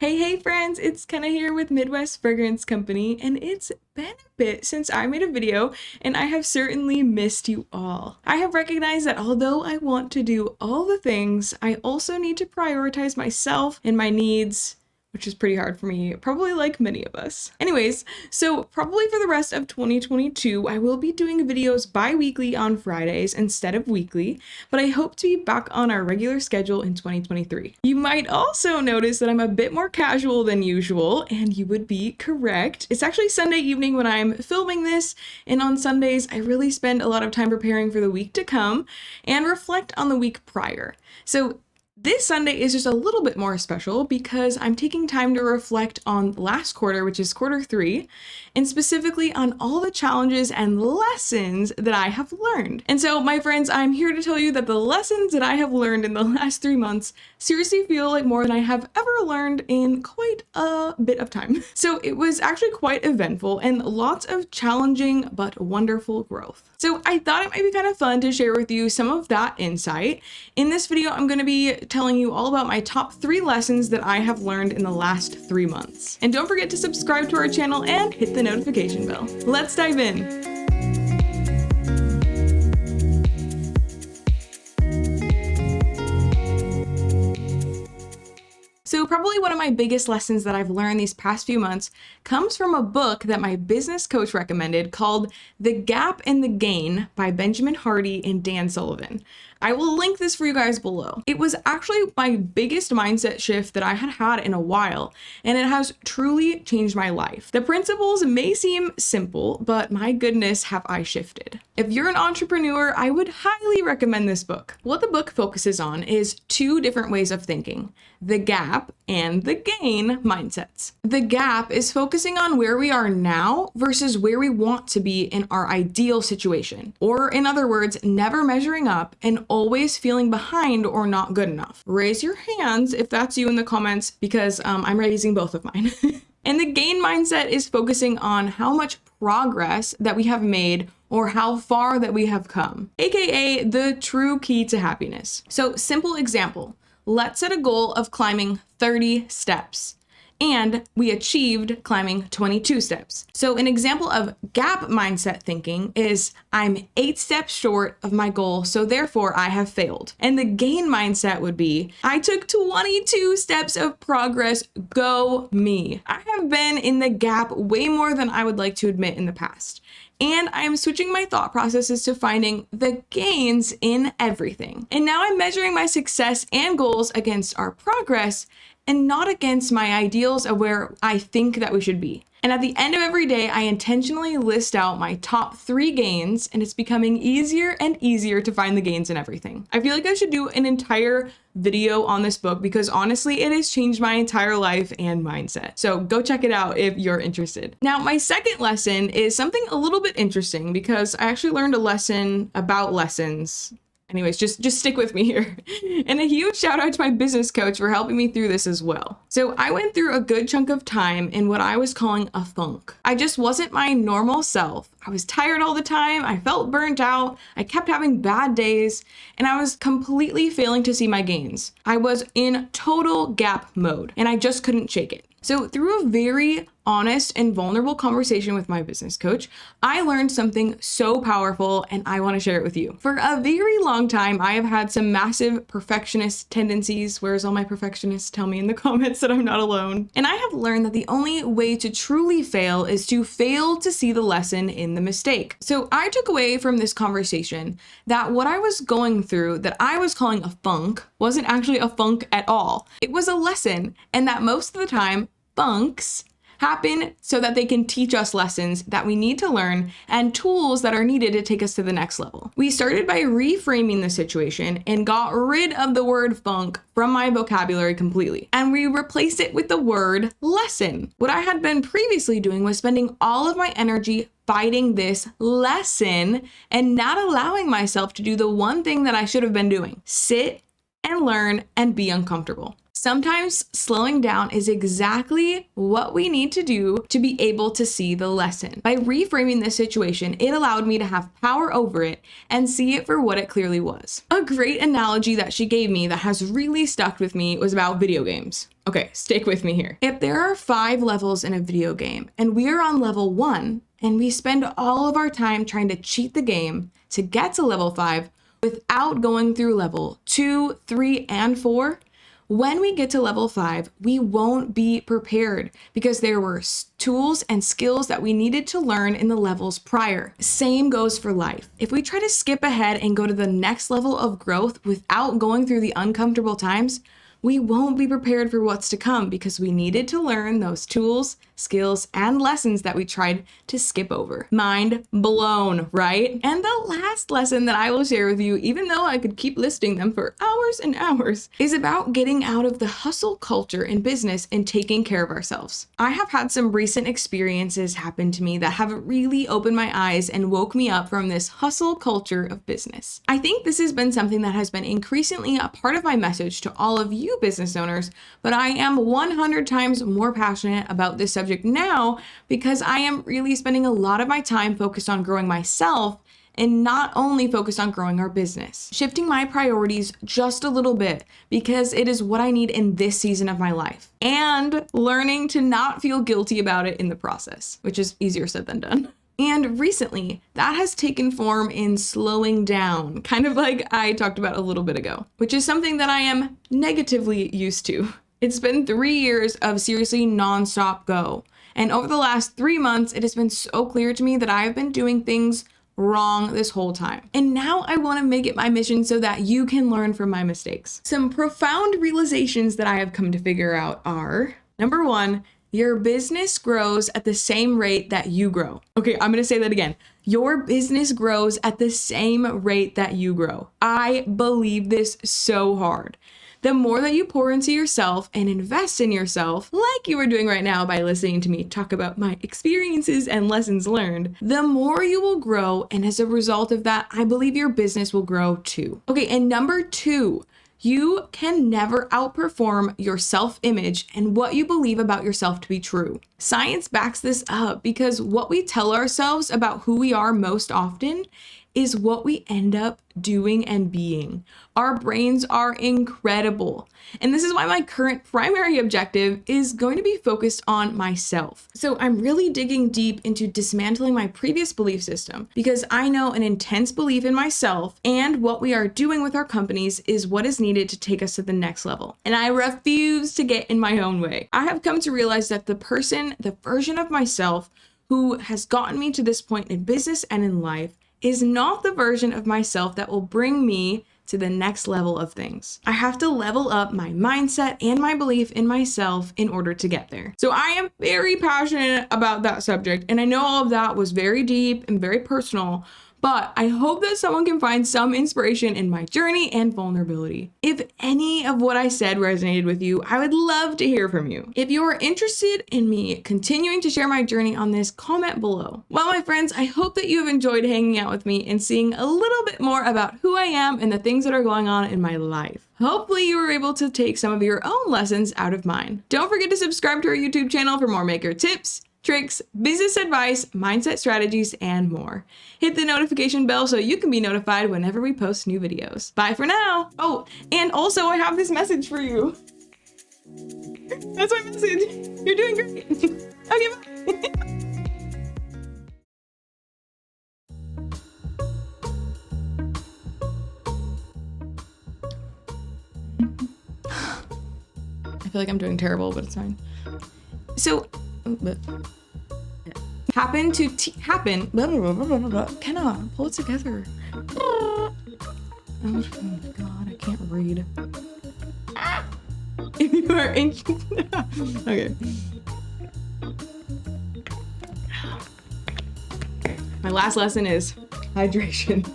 Hey friends, it's Kenna here with Midwest Fragrance Company, and it's been a bit since I made a video, and I have certainly missed you all. I have recognized that although I want to do all the things, I also need to prioritize myself and my needs, which is pretty hard for me, probably like many of us. Anyways, so probably for the rest of 2022, I will be doing videos bi-weekly on Fridays instead of weekly, but I hope to be back on our regular schedule in 2023. You might also notice that I'm a bit more casual than usual, and you would be correct. It's actually Sunday evening when I'm filming this, and on Sundays, I really spend a lot of time preparing for the week to come and reflect on the week prior. So this Sunday is just a little bit more special because I'm taking time to reflect on last quarter, which is quarter 3, and specifically on all the challenges and lessons that I have learned. And so, my friends, I'm here to tell you that the lessons that I have learned in the last 3 months seriously feel like more than I have ever learned in quite a bit of time. So it was actually quite eventful and lots of challenging but wonderful growth. So I thought it might be kind of fun to share with you some of that insight. In this video, I'm going to be telling you all about my top 3 lessons that I have learned in the last 3 months. And don't forget to subscribe to our channel and hit the notification bell. Let's dive in. So probably one of my biggest lessons that I've learned these past few months comes from a book that my business coach recommended called The Gap and the Gain by Benjamin Hardy and Dan Sullivan. I will link this for you guys below. It was actually my biggest mindset shift that I had had in a while, and it has truly changed my life. The principles may seem simple, but my goodness, have I shifted. If you're an entrepreneur, I would highly recommend this book. What the book focuses on is 2 different ways of thinking: the gap and the gain mindsets. The gap is focusing on where we are now versus where we want to be in our ideal situation. Or in other words, never measuring up and always feeling behind or not good enough. Raise your hands if that's you in the comments, because I'm raising both of mine. And the gain mindset is focusing on how much progress that we have made or how far that we have come, aka the true key to happiness. So simple example. Let's set a goal of climbing 30 steps, and we achieved climbing 22 steps. So an example of gap mindset thinking is I'm 8 steps short of my goal, so therefore I have failed. And the gain mindset would be I took 22 steps of progress, go me. I have been in the gap way more than I would like to admit in the past. And I am switching my thought processes to finding the gains in everything. And now I'm measuring my success and goals against our progress and not against my ideals of where I think that we should be. And at the end of every day, I intentionally list out my top 3 gains, and it's becoming easier and easier to find the gains in everything. I feel like I should do an entire video on this book because honestly, it has changed my entire life and mindset. So go check it out if you're interested. Now, my second lesson is something a little bit interesting because I actually learned a lesson about lessons. Anyways, just stick with me here. And a huge shout out to my business coach for helping me through this as well. So I went through a good chunk of time in what I was calling a funk. I just wasn't my normal self. I was tired all the time. I felt burnt out. I kept having bad days, and I was completely failing to see my gains. I was in total gap mode, and I just couldn't shake it. So through a very honest and vulnerable conversation with my business coach, I learned something so powerful, and I want to share it with you. For a very long time, I have had some massive perfectionist tendencies. Where's all my perfectionists? Tell me in the comments that I'm not alone. And I have learned that the only way to truly fail is to fail to see the lesson in the mistake. So I took away from this conversation that what I was going through, that I was calling a funk, wasn't actually a funk at all. It was a lesson, and that most of the time, funks happen so that they can teach us lessons that we need to learn and tools that are needed to take us to the next level. We started by reframing the situation and got rid of the word funk from my vocabulary completely. And we replaced it with the word lesson. What I had been previously doing was spending all of my energy fighting this lesson and not allowing myself to do the one thing that I should have been doing: sit and learn and be uncomfortable. Sometimes slowing down is exactly what we need to do to be able to see the lesson. By reframing this situation, it allowed me to have power over it and see it for what it clearly was. A great analogy that she gave me that has really stuck with me was about video games. Okay, stick with me here. If there are 5 levels in a video game and we are on level 1 and we spend all of our time trying to cheat the game to get to level 5 without going through level 2, 3, and 4, when we get to level 5, we won't be prepared because there were tools and skills that we needed to learn in the levels prior. Same goes for life. If we try to skip ahead and go to the next level of growth without going through the uncomfortable times, we won't be prepared for what's to come because we needed to learn those tools, skills, and lessons that we tried to skip over. Mind blown, right? And the last lesson that I will share with you, even though I could keep listing them for hours and hours, is about getting out of the hustle culture in business and taking care of ourselves. I have had some recent experiences happen to me that have really opened my eyes and woke me up from this hustle culture of business. I think this has been something that has been increasingly a part of my message to all of you business owners, but I am 100 times more passionate about this subject now because I am really spending a lot of my time focused on growing myself and not only focused on growing our business. Shifting my priorities just a little bit because it is what I need in this season of my life, and learning to not feel guilty about it in the process, which is easier said than done. And recently, that has taken form in slowing down, kind of like I talked about a little bit ago, which is something that I am negatively used to. It's been 3 years of seriously nonstop go. And over the last 3 months, it has been so clear to me that I have been doing things wrong this whole time. And now I want to make it my mission so that you can learn from my mistakes. Some profound realizations that I have come to figure out are, number 1, your business grows at the same rate that you grow. Okay, I'm going to say that again. Your business grows at the same rate that you grow. I believe this so hard. The more that you pour into yourself and invest in yourself, like you are doing right now by listening to me talk about my experiences and lessons learned, the more you will grow. And as a result of that, I believe your business will grow too. Okay, and number 2, you can never outperform your self-image and what you believe about yourself to be true. Science backs this up because what we tell ourselves about who we are most often is what we end up doing and being. Our brains are incredible. And this is why my current primary objective is going to be focused on myself. So I'm really digging deep into dismantling my previous belief system because I know an intense belief in myself and what we are doing with our companies is what is needed to take us to the next level. And I refuse to get in my own way. I have come to realize that the version of myself who has gotten me to this point in business and in life is not the version of myself that will bring me to the next level of things. I have to level up my mindset and my belief in myself in order to get there. So I am very passionate about that subject, and I know all of that was very deep and very personal, but I hope that someone can find some inspiration in my journey and vulnerability. If any of what I said resonated with you, I would love to hear from you. If you are interested in me continuing to share my journey on this, comment below. Well, my friends, I hope that you have enjoyed hanging out with me and seeing a little bit more about who I am and the things that are going on in my life. Hopefully you were able to take some of your own lessons out of mine. Don't forget to subscribe to our YouTube channel for more maker tips, tricks, business advice, mindset strategies, and more. Hit the notification bell so you can be notified whenever we post new videos. Bye for now. Oh, and also I have this message for you. That's my message. You're doing great. Okay, bye. I feel like I'm doing terrible, but it's fine. So, happen. Cannot pull it together. Oh my god, I can't read. If you are interested, okay. My last lesson is hydration.